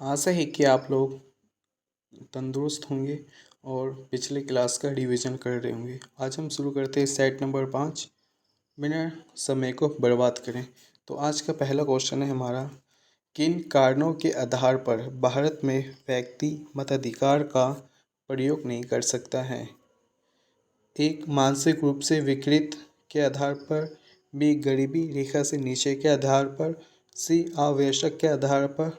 आशा है कि आप लोग तंदुरुस्त होंगे और पिछले क्लास का रिवीजन कर रहे होंगे। आज हम शुरू करते हैं सेट नंबर 5 बिना समय को बर्बाद करें। तो आज का पहला क्वेश्चन है हमारा, किन कारणों के आधार पर भारत में व्यक्ति मताधिकार का प्रयोग नहीं कर सकता है? एक, मानसिक रूप से विकृत के आधार पर। बी, गरीबी रेखा से नीचे के आधार पर। सी, आवश्यक के आधार पर।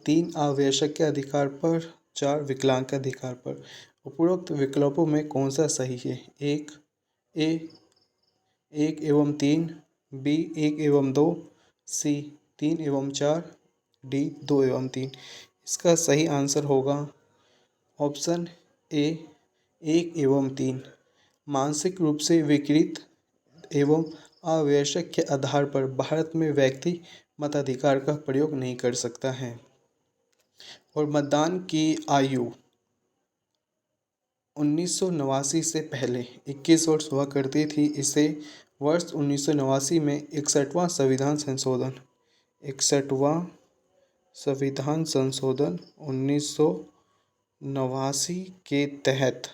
3, आवश्यक के अधिकार पर। 4, विकलांग के अधिकार पर। उपरोक्त विकल्पों में कौन सा सही है? एक, ए 1 एवं 3। बी, 1 एवं 2। सी, 3 एवं 4। डी, 2 एवं 3। इसका सही आंसर होगा ऑप्शन ए, 1 एवं 3। मानसिक रूप से विकृत एवं आवश्यक के आधार पर भारत में व्यक्ति मताधिकार का प्रयोग नहीं कर सकता है। और मतदान की आयु 1989 से पहले 21 वर्ष हुआ करती थी। इसे वर्ष 1989 में 61वां संविधान संशोधन 1989 के तहत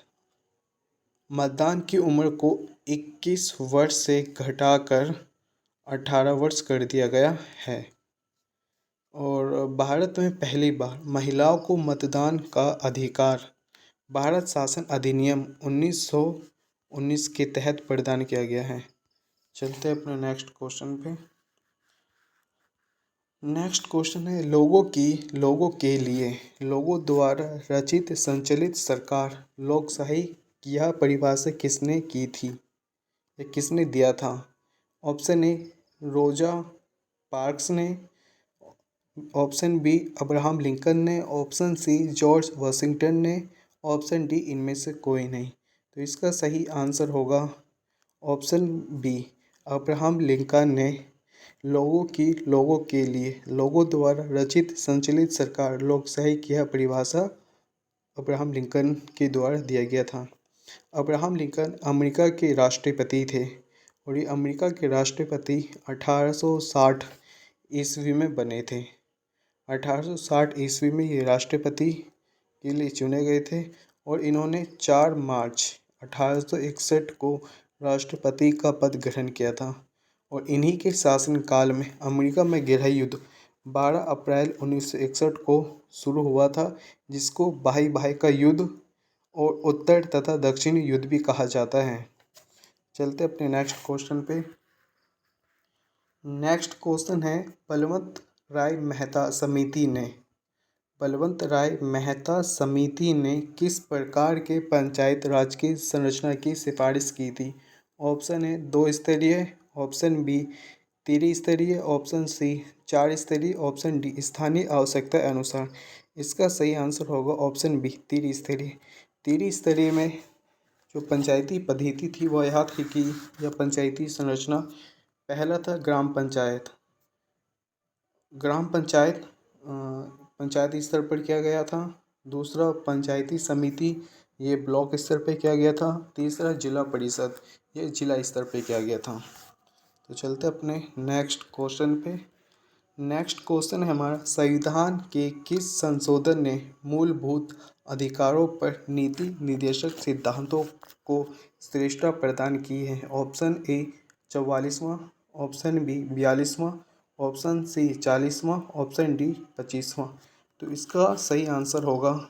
मतदान की उम्र को 21 वर्ष से घटाकर 18 वर्ष कर दिया गया है। और भारत में पहली बार महिलाओं को मतदान का अधिकार भारत शासन अधिनियम 1919 के तहत प्रदान किया गया है। चलते हैं अपने नेक्स्ट क्वेश्चन पे। नेक्स्ट क्वेश्चन है, लोगों के लिए लोगों द्वारा रचित संचालित सरकार लोकशाही की यह परिभाषा किसने की थी या किसने दिया था? ऑप्शन ए, रोजा पार्क्स ने। ऑप्शन बी, अब्राहम लिंकन ने। ऑप्शन सी, जॉर्ज वाशिंगटन ने। ऑप्शन डी, इनमें से कोई नहीं। तो इसका सही आंसर होगा ऑप्शन बी, अब्राहम लिंकन ने लोगों के लिए लोगों द्वारा रचित संचालित सरकार लोकशाही की यह परिभाषा अब्राहम लिंकन के द्वारा दिया गया था। अब्राहम लिंकन अमेरिका के राष्ट्रपति थे और ये अमेरिका के राष्ट्रपति 1860 ईस्वी में बने थे। 1860 ईस्वी में ये राष्ट्रपति के लिए चुने गए थे और इन्होंने 4 मार्च 1861 को राष्ट्रपति का पद ग्रहण किया था। और इन्हीं के शासनकाल में अमेरिका में गृह युद्ध 12 अप्रैल 1961 को शुरू हुआ था, जिसको भाई भाई का युद्ध और उत्तर तथा दक्षिण युद्ध भी कहा जाता है। चलते अपने नेक्स्ट क्वेश्चन पे। नेक्स्ट क्वेश्चन है, बलवंत राय मेहता समिति ने किस प्रकार के पंचायत राज की संरचना की सिफारिश की थी? ऑप्शन ए, 2 स्तरीय। ऑप्शन बी, 3 स्तरीय। ऑप्शन सी, 4 स्तरीय। ऑप्शन डी, स्थानीय आवश्यकता अनुसार। इसका सही आंसर होगा ऑप्शन बी, 3 स्तरीय। 3 स्तरीय में जो पंचायती पद्धति थी वह यह थी कि यह पंचायती संरचना, पहला था ग्राम पंचायत पंचायती स्तर पर किया गया था। दूसरा पंचायती समिति, ये ब्लॉक स्तर पर किया गया था। तीसरा जिला परिषद, ये जिला स्तर पर किया गया था। तो चलते अपने नेक्स्ट क्वेश्चन पे। नेक्स्ट क्वेश्चन है हमारा, संविधान के किस संशोधन ने मूलभूत अधिकारों पर नीति निर्देशक सिद्धांतों को श्रेष्ठता प्रदान की है? ऑप्शन ए, 44वां। ऑप्शन बी, 42वां। ऑप्शन सी, 40वां। ऑप्शन डी, 25वां। तो इसका सही आंसर होगा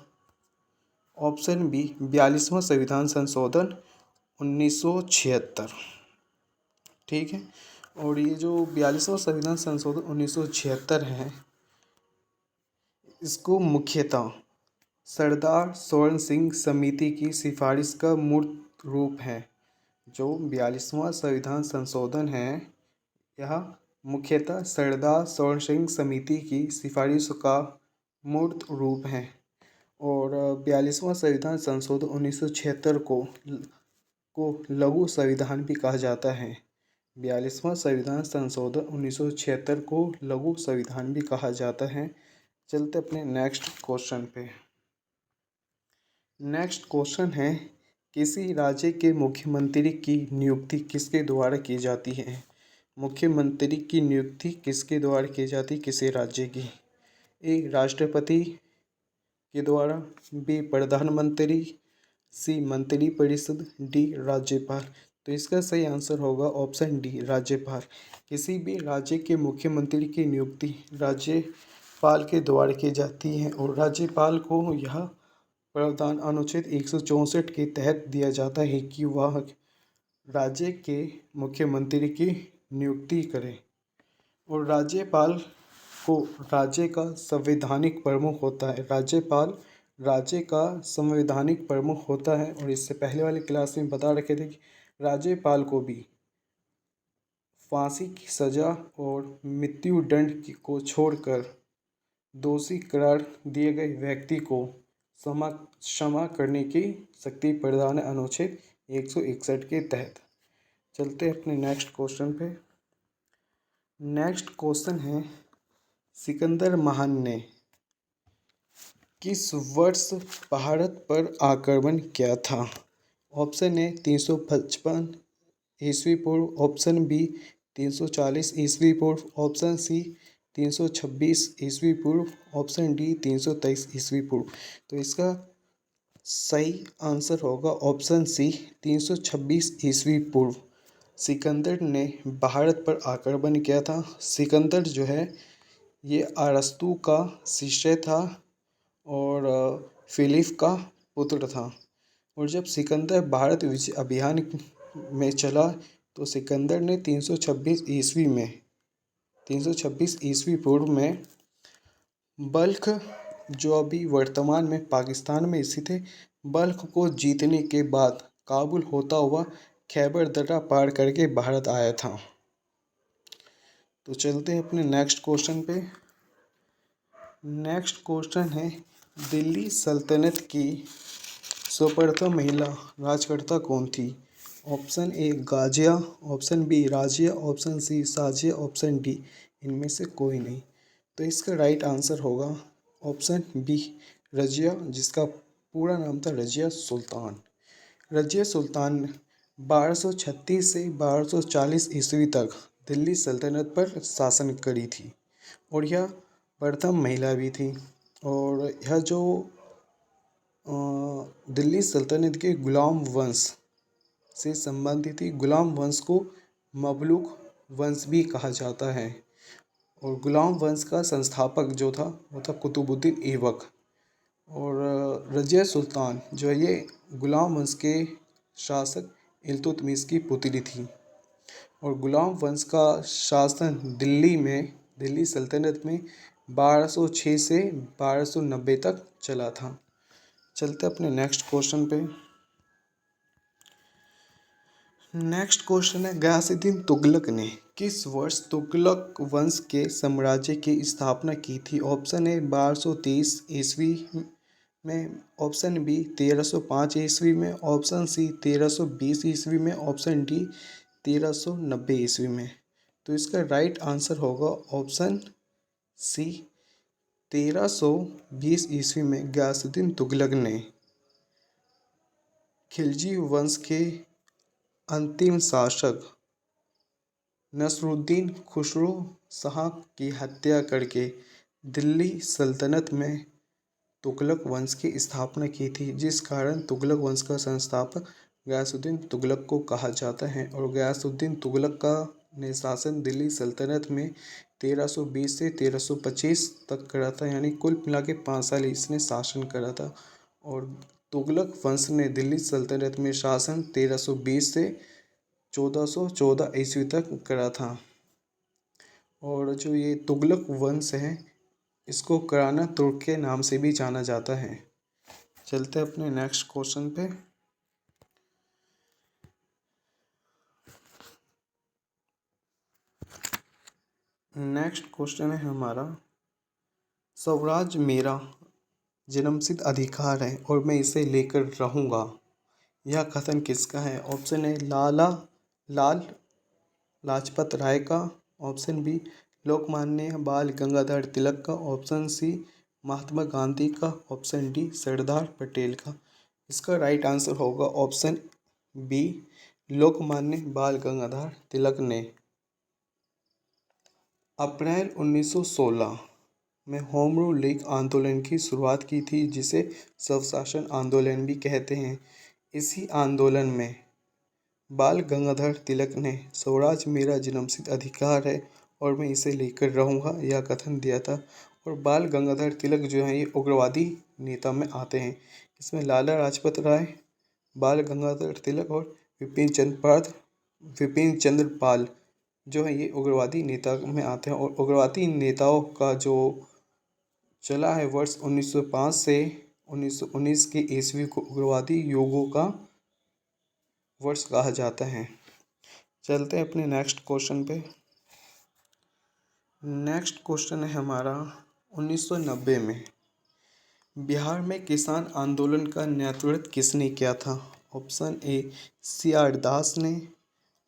ऑप्शन बी, 42वां संविधान संशोधन 1976। ठीक है। और ये जो 42वां संविधान संशोधन 1976 है, इसको मुख्यतः सरदार स्वर्ण सिंह समिति की सिफारिश का मूर्त रूप है। जो 42वां संविधान संशोधन है, यह मुख्यतः सरदार स्वर्ण सिंह समिति की सिफारिश का मूर्त रूप है। और 42वां संविधान संशोधन 1976 को लघु संविधान भी कहा जाता है। 42वां संविधान संशोधन 1976 को लघु संविधान भी कहा जाता है। चलते अपने नेक्स्ट क्वेश्चन पे। नेक्स्ट क्वेश्चन है, किसी राज्य के मुख्यमंत्री की नियुक्ति किसके द्वारा की जाती है? मुख्यमंत्री की नियुक्ति किसके द्वारा की जाती है किसी राज्य की? ए राष्ट्रपति के द्वारा, बी प्रधानमंत्री, सी मंत्रिपरिषद, डी राज्यपाल। तो इसका सही आंसर होगा ऑप्शन डी राज्यपाल। किसी भी राज्य के मुख्यमंत्री की नियुक्ति राज्यपाल के द्वारा की जाती है और राज्यपाल को यह प्रावधान अनुच्छेद 164 के तहत दिया जाता है कि वह राज्य के मुख्यमंत्री की नियुक्ति करे। और राज्यपाल को राज्य का संवैधानिक प्रमुख होता है। राज्यपाल राज्य का संवैधानिक प्रमुख होता है। और इससे पहले वाली क्लास में बता रखे थे कि राज्यपाल को भी फांसी की सज़ा और मृत्यु दंड को छोड़कर दोषी करार दिए गए व्यक्ति को क्षमा करने की शक्ति प्रदान है अनुच्छेद 161 के तहत। चलते हैं अपने नेक्स्ट क्वेश्चन पे। नेक्स्ट क्वेश्चन है, सिकंदर महान ने किस वर्ष भारत पर आक्रमण किया था? ऑप्शन ए 355 ईस्वी पूर्व, ऑप्शन बी 340 ईस्वी पूर्व, ऑप्शन सी 326 ईस्वी पूर्व, ऑप्शन डी 323 ईस्वी पूर्व। तो इसका सही आंसर होगा ऑप्शन सी 326 ईस्वी पूर्व। सिकंदर ने भारत पर आक्रमण किया था। सिकंदर जो है ये अरस्तु का शिष्य था और फिलिप का पुत्र था। और जब सिकंदर भारत विजय अभियान में चला तो सिकंदर ने 326 ईस्वी पूर्व में बल्ख, जो अभी वर्तमान में पाकिस्तान में स्थित है, बल्ख को जीतने के बाद काबुल होता हुआ खैबर दर्रा पार करके भारत आया था। तो चलते हैं अपने नेक्स्ट क्वेश्चन पे। नेक्स्ट क्वेश्चन है, दिल्ली सल्तनत की सर्वप्रथम महिला राजकर्ता कौन थी? Option A Ghazia, option B Razia, option C Sajia, option D इनमें से कोई नहीं। तो इसका राइट आंसर होगा ऑप्शन बी रजिया, जिसका पूरा नाम था रजिया सुल्तान। रजिया सुल्तान 1236 से 1240 ईस्वी तक दिल्ली सल्तनत पर शासन करी थी और यह प्रथम महिला भी थी। और यह जो दिल्ली सल्तनत के गुलाम वंश से संबंधित थी। गुलाम वंश को ममलूक वंश भी कहा जाता है। और गुलाम वंश का संस्थापक जो था वो था कुतुबुद्दीन ऐबक। और रजिया सुल्तान जो है ये गुलाम वंश के शासक इल्तुतमिश की पुत्री थी। और गुलाम वंश का शासन दिल्ली सल्तनत में 1206 से 1290 तक चला था। चलते अपने नेक्स्ट क्वेश्चन पे। नेक्स्ट क्वेश्चन है, गयासुद्दीन तुगलक ने किस वर्ष तुगलक वंश के साम्राज्य की स्थापना की थी? ऑप्शन ए 1230 ईस्वी में, ऑप्शन बी 1305 ईस्वी में, ऑप्शन सी 1320 ईस्वी में, ऑप्शन डी 1390 ईस्वी में। तो इसका राइट आंसर होगा ऑप्शन सी 1320 ईस्वी में गयासुद्दीन तुगलक ने खिलजी वंश के अंतिम शासक नसरुद्दीन खुसरो शाह की हत्या करके दिल्ली सल्तनत में तुगलक वंश की स्थापना की थी, जिस कारण तुगलक वंश का संस्थापक गयासुद्दीन तुगलक को कहा जाता है। और गयासुद्दीन तुगलक का ने शासन दिल्ली सल्तनत में 1320 से 1325 तक करा था, यानी कुल मिला के 5 साल इसने शासन करा था। और तुगलक वंश ने दिल्ली सल्तनत में शासन 1320 से 1414 ईस्वी तक करा था। और जो ये तुगलक वंश है इसको कराना तुर्क के नाम से भी जाना जाता है। चलते अपने नेक्स्ट क्वेश्चन पे। नेक्स्ट क्वेश्चन है हमारा, स्वराज मेरा जन्मसिद्ध अधिकार है और मैं इसे लेकर रहूँगा, यह कथन किसका है? ऑप्शन ए लाल लाजपत राय का, ऑप्शन बी लोकमान्य बाल गंगाधर तिलक का, ऑप्शन सी महात्मा गांधी का, ऑप्शन डी सरदार पटेल का। इसका राइट आंसर होगा ऑप्शन बी लोकमान्य बाल गंगाधर तिलक ने अप्रैल 1916 में होम रूल लीग आंदोलन की शुरुआत की थी, जिसे स्वशासन आंदोलन भी कहते हैं। इसी आंदोलन में बाल गंगाधर तिलक ने स्वराज मेरा जन्मसिद्ध अधिकार है और मैं इसे लेकर रहूँगा यह कथन दिया था। और बाल गंगाधर तिलक जो हैं ये उग्रवादी नेता में आते हैं। इसमें लाला लाजपत राय, बाल गंगाधर तिलक और विपिन चंद्र पाल जो है ये उग्रवादी नेता में आते हैं। और उग्रवादी नेताओं का जो चला है वर्ष 1905 से 1919 की ईस्वी को उग्रवादी युगों का वर्ष कहा जाता है। चलते हैं अपने नेक्स्ट क्वेश्चन पे। नेक्स्ट क्वेश्चन है हमारा 1990 में बिहार में किसान आंदोलन का नेतृत्व किसने किया था? ऑप्शन ए सी आर दास ने,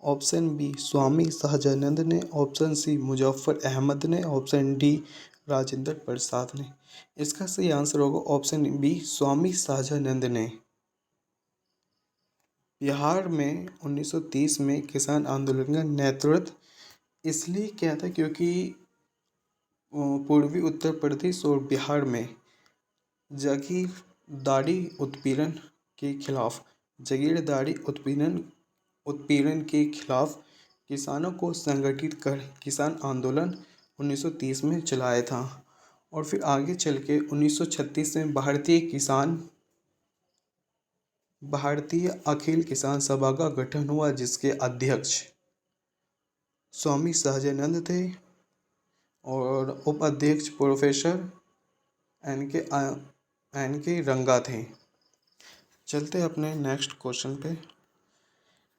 ऑप्शन बी स्वामी सहजानंद ने, ऑप्शन सी मुजफ्फर अहमद ने, ऑप्शन डी राजेंद्र प्रसाद ने। इसका सही आंसर होगा ऑप्शन बी स्वामी सहजानंद ने। बिहार में 1930 में किसान आंदोलन का नेतृत्व इसलिए किया था क्योंकि पूर्वी उत्तर प्रदेश और बिहार में जागीरदारी उत्पीड़न के खिलाफ उत्पीड़न के खिलाफ किसानों को संगठित कर किसान आंदोलन 1930 में चलाया था। और फिर आगे चल के 1936 में भारतीय अखिल किसान सभा का गठन हुआ, जिसके अध्यक्ष स्वामी सहजानंद थे और उपाध्यक्ष प्रोफेसर एन के रंगा थे। चलते अपने नेक्स्ट क्वेश्चन पे।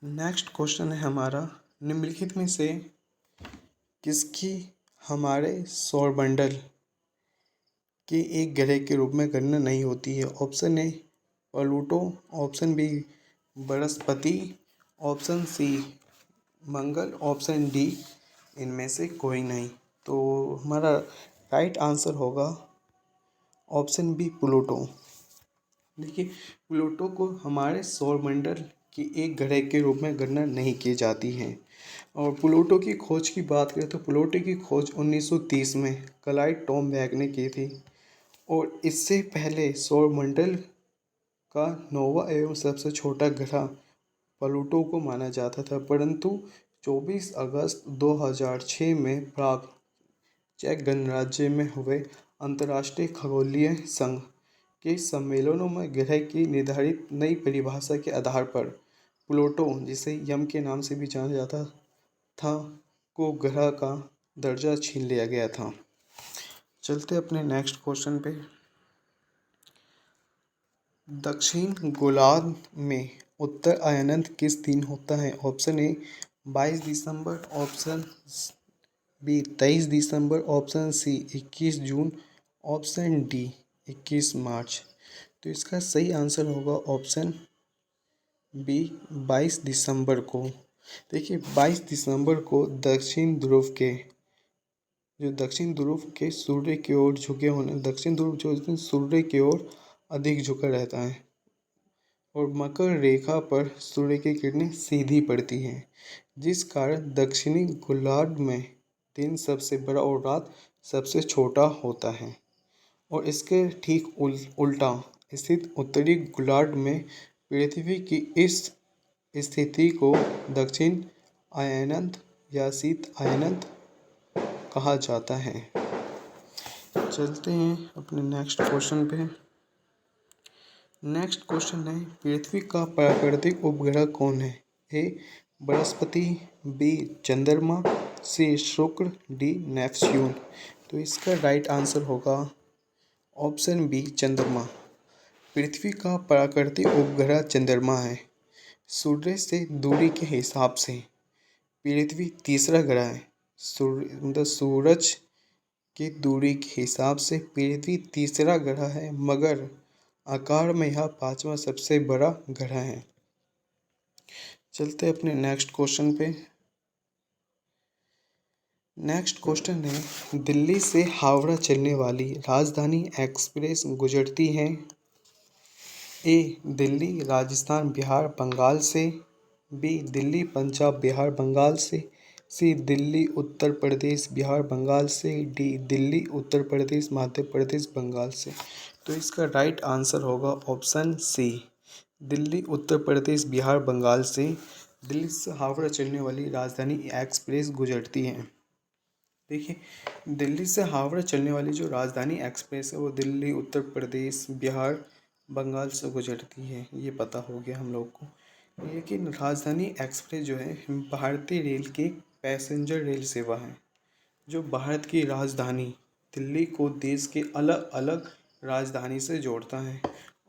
नेक्स्ट क्वेश्चन है हमारा निम्नलिखित में से किसकी हमारे सौरमंडल के एक ग्रह के रूप में गणना नहीं होती है? Option A Pluto, option B बृहस्पति, ऑप्शन सी मंगल, ऑप्शन डी इनमें से कोई नहीं। तो हमारा राइट आंसर होगा ऑप्शन बी प्लूटो। देखिए प्लूटो को हमारे सौरमंडल की एक ग्रह के रूप में गणना नहीं की जाती है। और प्लूटो की खोज की बात करें तो प्लूटो की खोज 1930 में क्लाइड टॉमबैग ने की थी। और इससे पहले सौरमंडल का नौवां एवं सबसे छोटा ग्रह प्लूटो को माना जाता था, परंतु 24 अगस्त 2006 में प्राग चेक गणराज्य में हुए अंतर्राष्ट्रीय खगोलीय संघ के सम्मेलनों में ग्रह की निर्धारित नई परिभाषा के आधार पर प्लूटो, जिसे यम के नाम से भी जाना जाता था, को ग्रह का दर्जा छीन लिया गया था। चलते अपने नेक्स्ट क्वेश्चन पे। दक्षिण गोलार्ध में उत्तर अयनंत किस दिन होता है? ऑप्शन ए 22 दिसंबर, ऑप्शन बी 23 दिसंबर, ऑप्शन सी 21 जून, ऑप्शन डी 21 मार्च। तो इसका सही आंसर होगा ऑप्शन बी 22 दिसंबर को। देखिए 22 दिसंबर को दक्षिण ध्रुव के सूर्य की ओर झुके होने दक्षिण ध्रुव जो सूर्य की ओर अधिक झुका रहता है और मकर रेखा पर सूर्य की किरणें सीधी पड़ती हैं, जिस कारण दक्षिणी गोलार्ध में दिन सबसे बड़ा और रात सबसे छोटा होता है। और इसके ठीक उल्टा स्थित उत्तरी गोलार्ध में पृथ्वी की इस स्थिति को दक्षिण अयनंत या शीत अयनंत कहा जाता है। चलते हैं अपने नेक्स्ट क्वेश्चन पे। नेक्स्ट क्वेश्चन है पृथ्वी का प्राकृतिक उपग्रह कौन है? ए बृहस्पति, बी चंद्रमा, सी शुक्र, डी नेपच्यून। तो इसका राइट आंसर होगा ऑप्शन बी चंद्रमा। पृथ्वी का प्राकृतिक उपग्रह चंद्रमा है। सूर्य से दूरी के हिसाब से पृथ्वी तीसरा ग्रह है। सूरज की दूरी के हिसाब से पृथ्वी तीसरा ग्रह है, मगर आकार में यह पांचवा सबसे बड़ा ग्रह है। चलते अपने नेक्स्ट क्वेश्चन पे। नेक्स्ट क्वेश्चन है दिल्ली से हावड़ा चलने वाली राजधानी एक्सप्रेस गुजरती है ए दिल्ली राजस्थान बिहार बंगाल से, बी दिल्ली पंजाब बिहार बंगाल से, सी दिल्ली उत्तर प्रदेश बिहार बंगाल से, डी दिल्ली उत्तर प्रदेश मध्य प्रदेश बंगाल से। तो इसका राइट आंसर होगा ऑप्शन सी, दिल्ली उत्तर प्रदेश बिहार बंगाल से दिल्ली से हावड़ा चलने वाली राजधानी एक्सप्रेस गुजरती है। देखिए, दिल्ली से हावड़ा चलने वाली जो राजधानी एक्सप्रेस है वो दिल्ली उत्तर प्रदेश बिहार बंगाल से गुजरती है, ये पता हो गया हम लोग को। लेकिन राजधानी एक्सप्रेस जो है भारतीय रेल की एक पैसेंजर रेल सेवा है जो भारत की राजधानी दिल्ली को देश के अलग अलग राजधानी से जोड़ता है।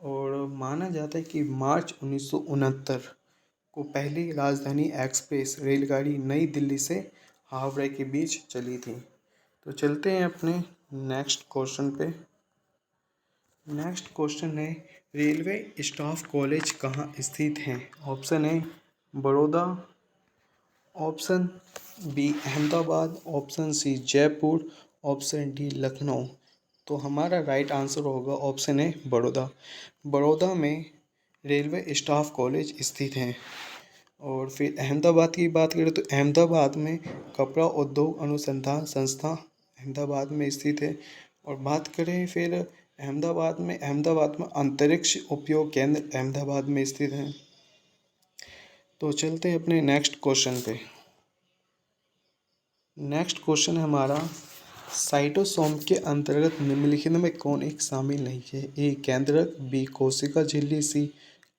और माना जाता है कि मार्च 1969 को पहली राजधानी एक्सप्रेस रेलगाड़ी नई दिल्ली से हावड़ा के बीच चली थी। तो चलते हैं अपने नेक्स्ट क्वेश्चन पे। नेक्स्ट क्वेश्चन है, रेलवे स्टाफ कॉलेज कहाँ स्थित है? Option A Baroda, option B Ahmedabad, option C Jaipur, option D Lucknow. तो हमारा राइट आंसर होगा ऑप्शन ए बड़ौदा। बड़ौदा में रेलवे स्टाफ कॉलेज स्थित हैं। और फिर अहमदाबाद की बात करें तो अहमदाबाद में कपड़ा उद्योग अनुसंधान संस्था अहमदाबाद में स्थित है। और बात करें फिर अहमदाबाद में अंतरिक्ष उपयोग केंद्र अहमदाबाद में स्थित है। तो चलते हैं अपने नेक्स्ट क्वेश्चन पे। नेक्स्ट क्वेश्चन है हमारा, साइटोसोम के अंतर्गत निम्नलिखित में कौन एक शामिल नहीं है? ए केंद्रक, बी कोशिका झिल्ली, सी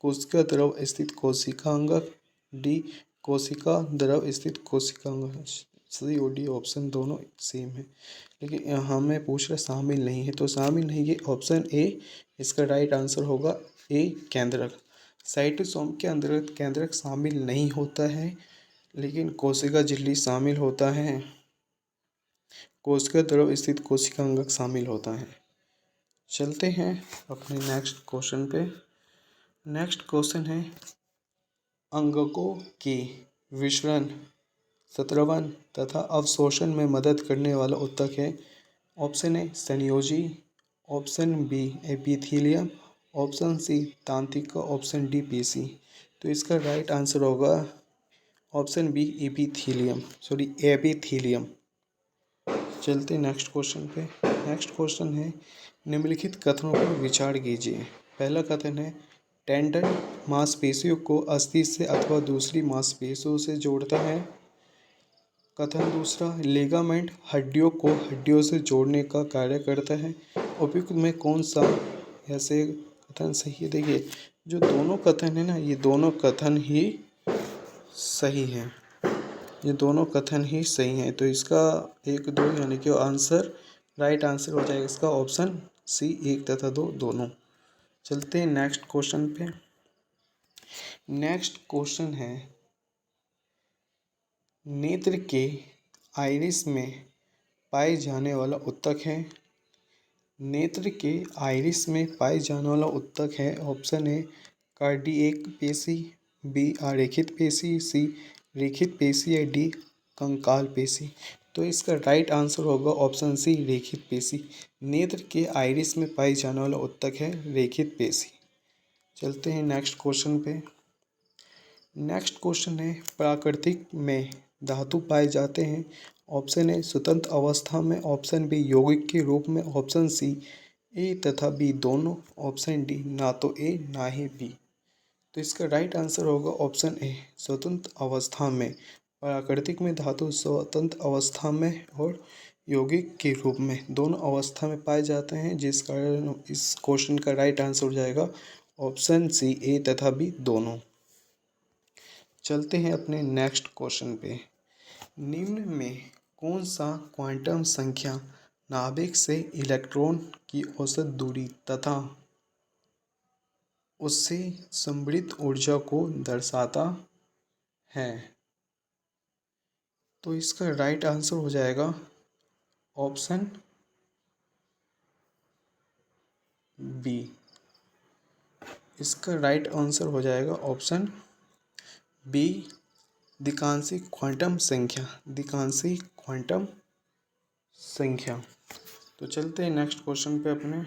कोशिका द्रव स्थित कोशिका अंगक, डी कोशिका द्रव स्थित कोशिका अंगक। सी और डी ऑप्शन दोनों सेम है, लेकिन हमें पूछ रहा शामिल नहीं है, तो शामिल नहीं है ऑप्शन ए इसका राइट आंसर होगा, ए केंद्रक। साइटोसोम के अंतर्गत केंद्रक शामिल नहीं होता है, लेकिन कोशिका झिल्ली शामिल होता है, कोशिका द्रव स्थित कोशिका अंगक शामिल होता है। चलते हैं अपने नेक्स्ट क्वेश्चन पे। नेक्स्ट क्वेश्चन है, अंगकों के विसरण, संतरण तथा अवशोषण में मदद करने वाला ऊतक है। ऑप्शन ए संयोजी, option B epithelium, option C तंत्रिका, ऑप्शन डी पेशी। तो इसका राइट आंसर होगा ऑप्शन बी एपिथेलियम। चलते नेक्स्ट क्वेश्चन पे। नेक्स्ट क्वेश्चन है, निम्नलिखित कथनों पर विचार कीजिए। पहला कथन है, टेंडन मांसपेशियों को अस्थि से अथवा दूसरी मांसपेशियों से जोड़ता है। कथन दूसरा, लिगामेंट हड्डियों को हड्डियों से जोड़ने का कार्य करता है। उपयुक्त में कौन सा ऐसे कथन सही है? देखिए, जो दोनों कथन है ना, ये दोनों कथन ही सही हैं, ये दोनों कथन ही सही हैं। तो इसका 1 2 यानी कि आंसर राइट आंसर हो जाएगा इसका ऑप्शन सी 1 तथा 2 दोनों। चलते हैं नेक्स्ट क्वेश्चन पे। नेक्स्ट क्वेश्चन है, नेत्र के आइरिस में पाए जाने वाला ऊतक है। नेत्र के आइरिस में पाए जाने वाला ऊतक है। ऑप्शन ए कार्डियक पेशी, बी आरेखित पेशी, सी रेखित पेशी या डी कंकाल पेशी। तो इसका राइट आंसर होगा ऑप्शन सी रेखित पेशी। नेत्र के आइरिस में पाई जाने वाला ऊतक है रेखित पेशी। चलते हैं नेक्स्ट क्वेश्चन पे। नेक्स्ट क्वेश्चन है, प्राकृतिक में धातु पाए जाते हैं। ऑप्शन ए स्वतंत्र अवस्था में, ऑप्शन बी यौगिक के रूप में, ऑप्शन सी ए तथा बी दोनों, ऑप्शन डी ना तो ए ना ही बी। तो इसका राइट आंसर होगा ऑप्शन ए स्वतंत्र अवस्था में। प्राकृतिक में धातु स्वतंत्र अवस्था में और यौगिक के रूप में दोनों अवस्था में पाए जाते हैं, जिस कारण इस क्वेश्चन का राइट आंसर हो जाएगा ऑप्शन सी ए तथा बी दोनों। चलते हैं अपने नेक्स्ट क्वेश्चन पे। निम्न में कौन सा क्वांटम संख्या नाभिक से इलेक्ट्रॉन की औसत दूरी तथा उससे संबंधित ऊर्जा को दर्शाता है? तो इसका राइट आंसर हो जाएगा ऑप्शन बी। इसका राइट आंसर हो जाएगा ऑप्शन बी द्विकांशी क्वांटम संख्या, द्विकांशी क्वांटम संख्या। तो चलते हैं नेक्स्ट क्वेश्चन पे अपने।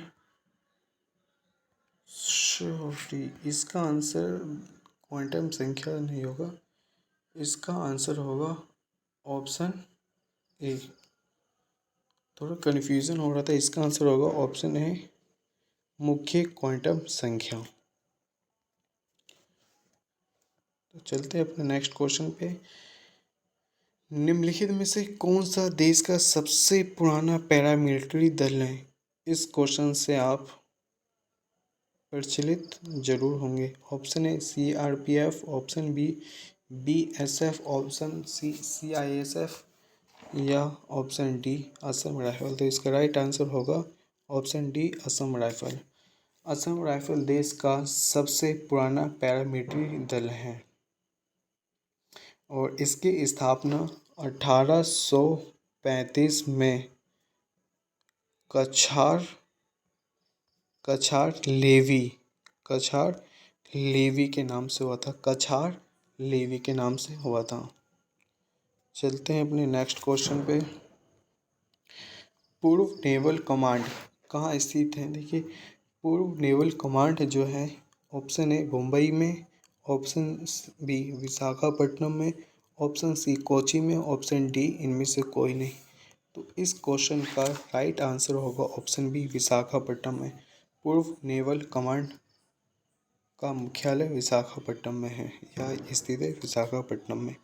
सॉरी, इसका आंसर क्वांटम संख्या नहीं होगा, इसका आंसर होगा ऑप्शन ए। थोड़ा कन्फ्यूज़न हो रहा था, इसका आंसर होगा ऑप्शन ए, मुख्य क्वांटम संख्या। तो चलते हैं अपने नेक्स्ट क्वेश्चन पे। निम्नलिखित में से कौन सा देश का सबसे पुराना पैरामिलिट्री दल है? इस क्वेश्चन से आप परिचित जरूर होंगे। Option A CRPF, option B BSF, option C CISF या ऑप्शन डी असम राइफल। तो इसका राइट आंसर होगा option D Assam rifle. Assam rifle देश का सबसे पुराना पैरामिलिट्री दल है और इसकी स्थापना 1835 में कछार लेवी के नाम से हुआ था। कछार लेवी के नाम से हुआ था। चलते हैं अपने नेक्स्ट क्वेश्चन पे। पूर्व नेवल कमांड कहाँ स्थित है? देखिए, पूर्व नेवल कमांड जो है, ऑप्शन ए मुंबई में, ऑप्शन बी विशाखापट्टनम में, ऑप्शन सी कोची में, ऑप्शन डी इनमें से कोई नहीं। तो इस क्वेश्चन का राइट आंसर होगा ऑप्शन बी विशाखापट्टनम में। पूर्व नेवल कमांड का मुख्यालय विशाखापट्टनम में है या स्थित है विशाखापट्टनम में।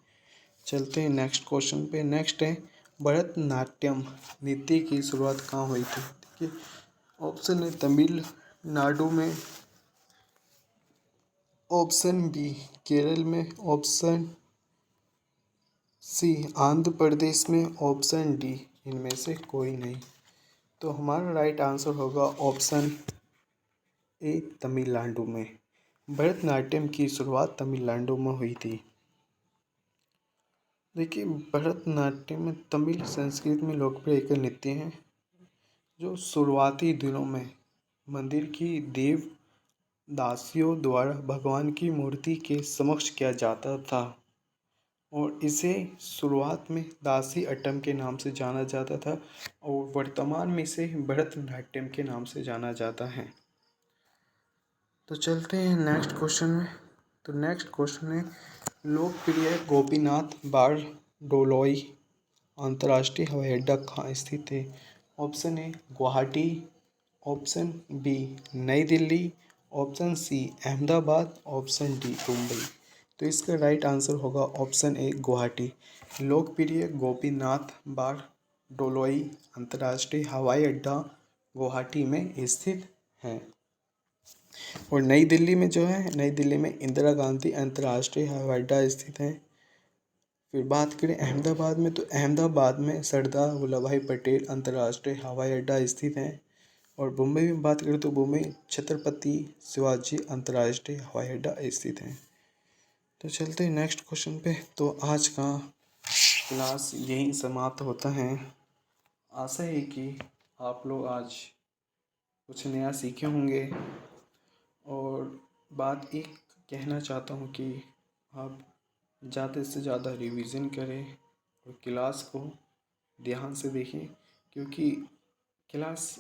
चलते हैं नेक्स्ट क्वेश्चन पे। नेक्स्ट है भरतनाट्यम नृत्य की शुरुआत कहाँ हुई थी? देखिए, ऑप्शन है तमिलनाडु में, ऑप्शन बी केरल में, ऑप्शन सी आंध्र प्रदेश में, ऑप्शन डी इनमें से कोई नहीं। तो हमारा राइट आंसर होगा ऑप्शन ए तमिलनाडु में। भरतनाट्यम की शुरुआत तमिलनाडु में हुई थी। देखिए, भरतनाट्यम तमिल संस्कृति में लोकप्रिय एक नृत्य है जो शुरुआती दिनों में मंदिर की देव दासियों द्वारा भगवान की मूर्ति के समक्ष किया जाता था और इसे शुरुआत में दासी अट्टम के नाम से जाना जाता था और वर्तमान में इसे भरतनाट्यम के नाम से जाना जाता है। तो चलते हैं नेक्स्ट क्वेश्चन में। तो नेक्स्ट क्वेश्चन है लोकप्रिय गोपीनाथ बारडोलोई अंतर्राष्ट्रीय हवाई अड्डा कहाँ स्थित है? Option A Guwahati, option B New Delhi, option C Ahmedabad, option D Mumbai. तो इसका राइट आंसर होगा ऑप्शन ए गुवाहाटी। लोकप्रिय गोपीनाथ बारडोलोई अंतर्राष्ट्रीय हवाई अड्डा गुवाहाटी में स्थित है। और नई दिल्ली में जो है, नई दिल्ली में इंदिरा गांधी अंतर्राष्ट्रीय हवाई अड्डा स्थित है। फिर बात करें अहमदाबाद में, तो अहमदाबाद में सरदार वल्लभ भाई पटेल अंतर्राष्ट्रीय हवाई अड्डा स्थित है। और मुंबई में बात करें तो मुंबई छत्रपति शिवाजी अंतर्राष्ट्रीय हवाई अड्डा स्थित है। तो चलते हैं नेक्स्ट क्वेश्चन पे। तो आज का क्लास यहीं समाप्त होता है। आशा है कि आप लोग आज कुछ नया सीखे होंगे और बात एक कहना चाहता हूँ कि आप ज़्यादा से ज़्यादा रिवीजन करें और क्लास को ध्यान से देखें, क्योंकि क्लास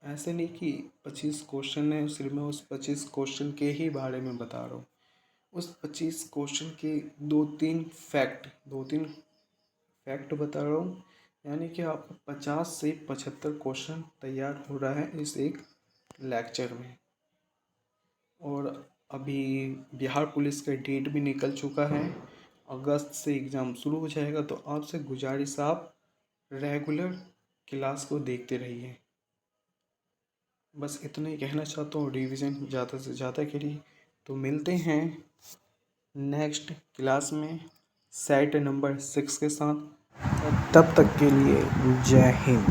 ऐसे नहीं कि 25 क्वेश्चन है, सिर्फ मैं उस 25 क्वेश्चन के ही बारे में बता रहा हूँ। उस 25 क्वेश्चन के दो तीन फैक्ट बता रहा हूँ, यानी कि आपको 50 से 75 क्वेश्चन तैयार हो रहा है इस एक लेक्चर में। और अभी बिहार पुलिस का डेट भी निकल चुका है, अगस्त से एग्ज़ाम शुरू हो जाएगा। तो आपसे गुजारिश, आप रेगुलर क्लास को देखते रहिए। बस इतना ही कहना चाहता हूँ, रिवीजन ज़्यादा से ज़्यादा करिए। तो मिलते हैं नेक्स्ट क्लास में सेट नंबर 6 के साथ। तब तक के लिए जय हिंद।